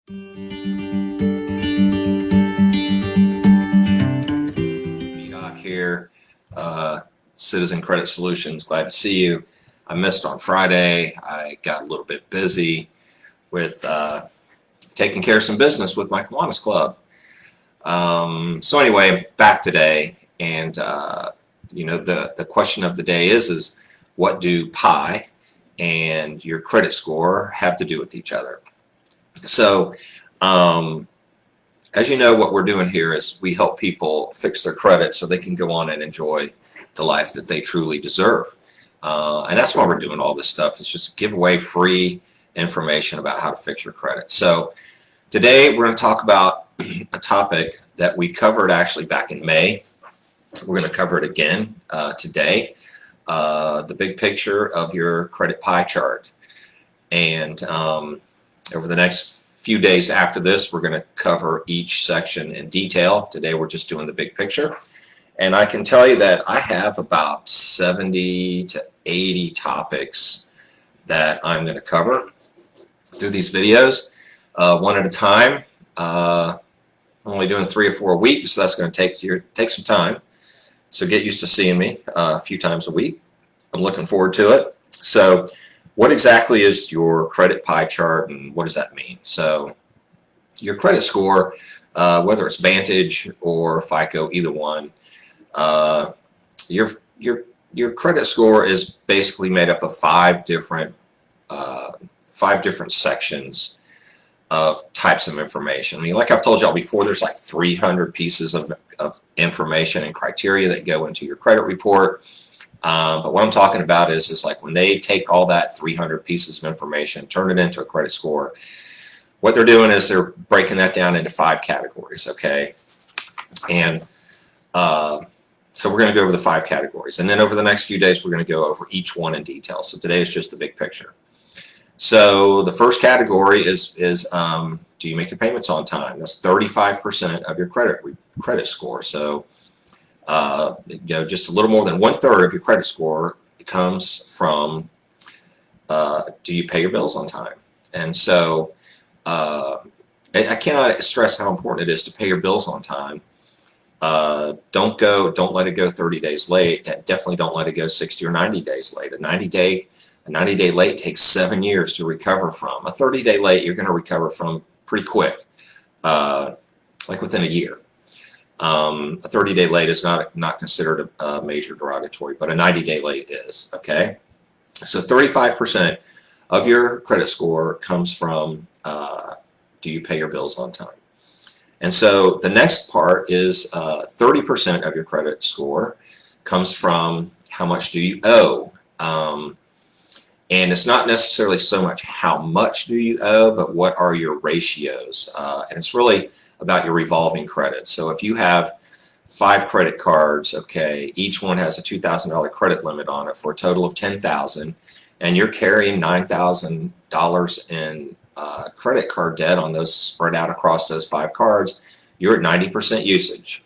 Doc here, Citizen Credit Solutions. Glad to see you. I missed on Friday. I got a little bit busy with taking care of some business with my Kiwanis Club. So anyway, back today, and the question of the day is what do PI and your credit score have to do with each other? So as you know, what we're doing here is we help people fix their credit so they can go on and enjoy the life that they truly deserve. And that's why we're doing all this stuff. It's just give away free information about how to fix your credit. So today we're going to talk about a topic that we covered actually back in May. We're going to cover it again today. The big picture of your credit pie chart. And over the next few days after this, we're going to cover each section in detail. Today we're just doing the big picture, and I can tell you that I have about 70 to 80 topics that I'm going to cover through these videos, one at a time. I'm only doing 3 or 4 a week, so that's going to take some time, so get used to seeing me a few times a week. I'm looking forward to it. So what exactly is your credit pie chart, and what does that mean? So your credit score, whether it's Vantage or FICO, either one, your credit score is basically made up of 5 different sections of types of information. I mean, like I've told y'all before, there's like 300 pieces of information and criteria that go into your credit report. But what I'm talking about is like when they take all that 300 pieces of information, turn it into a credit score, what they're doing is they're breaking that down into 5 categories, okay? And so we're going to go over the 5 categories. And then over the next few days, we're going to go over each one in detail. So today is just the big picture. So the first category is do you make your payments on time? That's 35% of your credit score. So just a little more than 1/3 of your credit score comes from do you pay your bills on time? And so I cannot stress how important it is to pay your bills on time. Don't let it go 30 days late. Definitely don't let it go 60 or 90 days late. A 90-day late takes 7 years to recover from. A 30-day late you're going to recover from pretty quick, like within a year. A 30-day late is not considered a major derogatory, but a 90-day late is, okay? So 35% of your credit score comes from do you pay your bills on time? And so the next part is 30% of your credit score comes from how much do you owe? And it's not necessarily so much how much do you owe, but what are your ratios? And it's really about your revolving credit. So if you have 5 credit cards, okay, each one has a $2,000 credit limit on it for a total of $10,000, and you're carrying $9,000 in credit card debt on those spread out across those 5 cards, you're at 90% usage.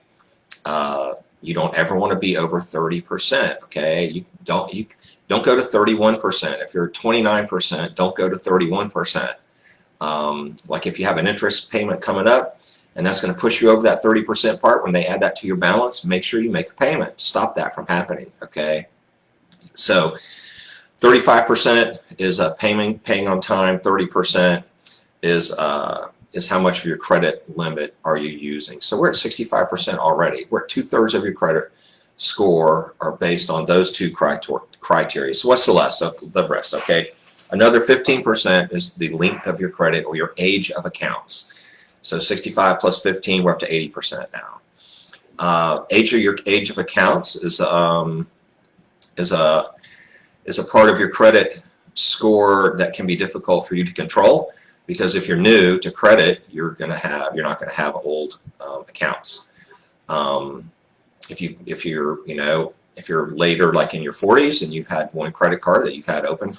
You don't ever want to be over 30%, okay? You don't go to 31%. If you're 29%, don't go to 31%. Like if you have an interest payment coming up, and that's going to push you over that 30% part, when they add that to your balance, make sure you make a payment. Stop that from happening, okay? So 35% is paying on time. 30% is how much of your credit limit are you using. So we're at 65% already. We're at 2/3 of your credit score are based on those 2 criteria. So what's the rest, okay? Another 15% is the length of your credit or your age of accounts. So 65 plus 15, we're up to 80% now. Age of accounts is a part of your credit score that can be difficult for you to control, because if you're new to credit, you're not going to have old accounts. If you're later, like in your 40s, and you've had one credit card that you've had open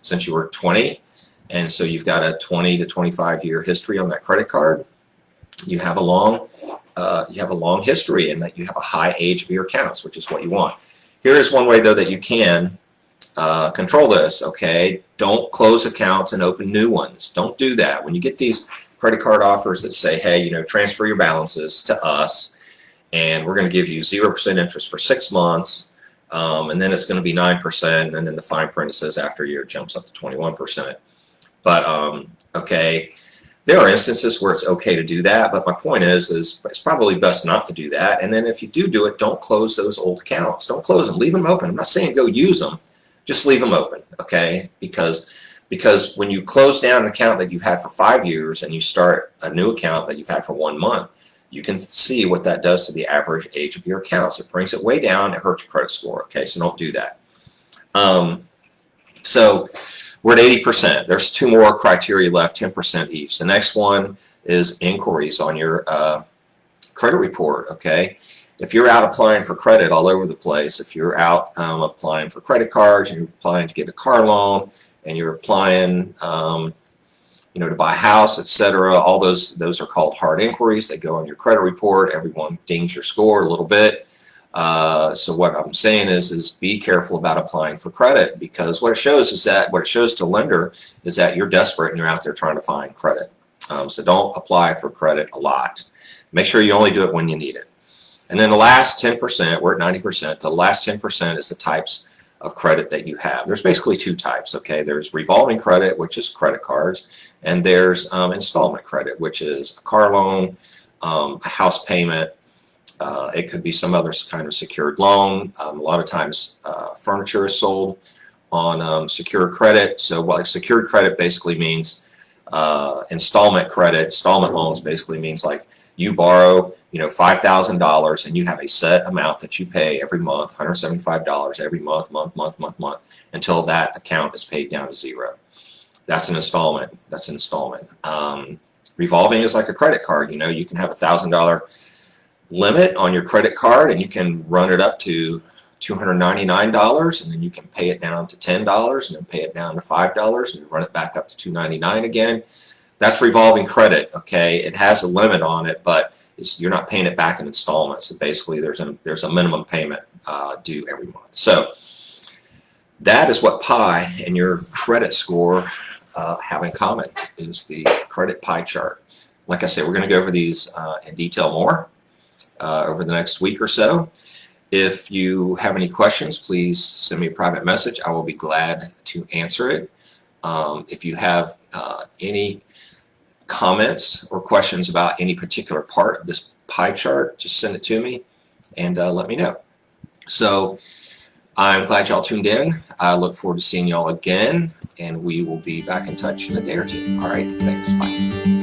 since you were 20, and so you've got a 20 to 25 year history on that credit card, you have a long history, and that you have a high age of your accounts, which is what you want. Here is one way though that you can control this, okay? Don't close accounts and open new ones. Don't do that. When you get these credit card offers that say, hey, you know, transfer your balances to us, and we're going to give you 0% interest for 6 months, and then it's going to be 9%, and then the fine print says after a year it jumps up to 21%. But okay, there are instances where it's okay to do that, but my point is it's probably best not to do that. And then if you do it, don't close those old accounts. Don't close them. Leave them open. I'm not saying go use them. Just leave them open, okay? Because when you close down an account that you've had for 5 years and you start a new account that you've had for 1 month, you can see what that does to the average age of your accounts. It brings it way down. It hurts your credit score, okay? So don't do that. So we're at 80%. There's 2 more criteria left, 10% each. The next one is inquiries on your credit report, okay? If you're out applying for credit all over the place, if you're out applying for credit cards, and you're applying to get a car loan, and you're applying you know, to buy a house, etc., all those are called hard inquiries. They go on your credit report. Everyone dings your score a little bit. So what I'm saying is be careful about applying for credit, because what it shows to the lender is that you're desperate and you're out there trying to find credit. So don't apply for credit a lot. Make sure you only do it when you need it. And then the last 10%, we're at 90%. The last 10% is the types of credit that you have. There's basically 2 types, okay? There's revolving credit, which is credit cards, and there's installment credit, which is a car loan, a house payment. It could be some other kind of secured loan. A lot of times furniture is sold on secured credit. So what secured credit basically means, installment credit, installment loans basically means like you borrow, you know, $5,000 and you have a set amount that you pay every month, $175 every month, until that account is paid down to 0. That's an installment. That's an installment. Revolving is like a credit card. You know, you can have $1,000 limit on your credit card, and you can run it up to $299, and then you can pay it down to $10, and then pay it down to $5, and you run it back up to $299 again. That's revolving credit, okay? It has a limit on it, but you're not paying it back in installments. So basically, there's a minimum payment due every month. So that is what PIE and your credit score have in common, is the credit pie chart. Like I said, we're going to go over these in detail more over the next week or so. If you have any questions, please send me a private message. I will be glad to answer it. If you have any comments or questions about any particular part of this pie chart, just send it to me and let me know. So I'm glad y'all tuned in. I look forward to seeing y'all again, and we will be back in touch in a day or 2. All right, thanks. Bye.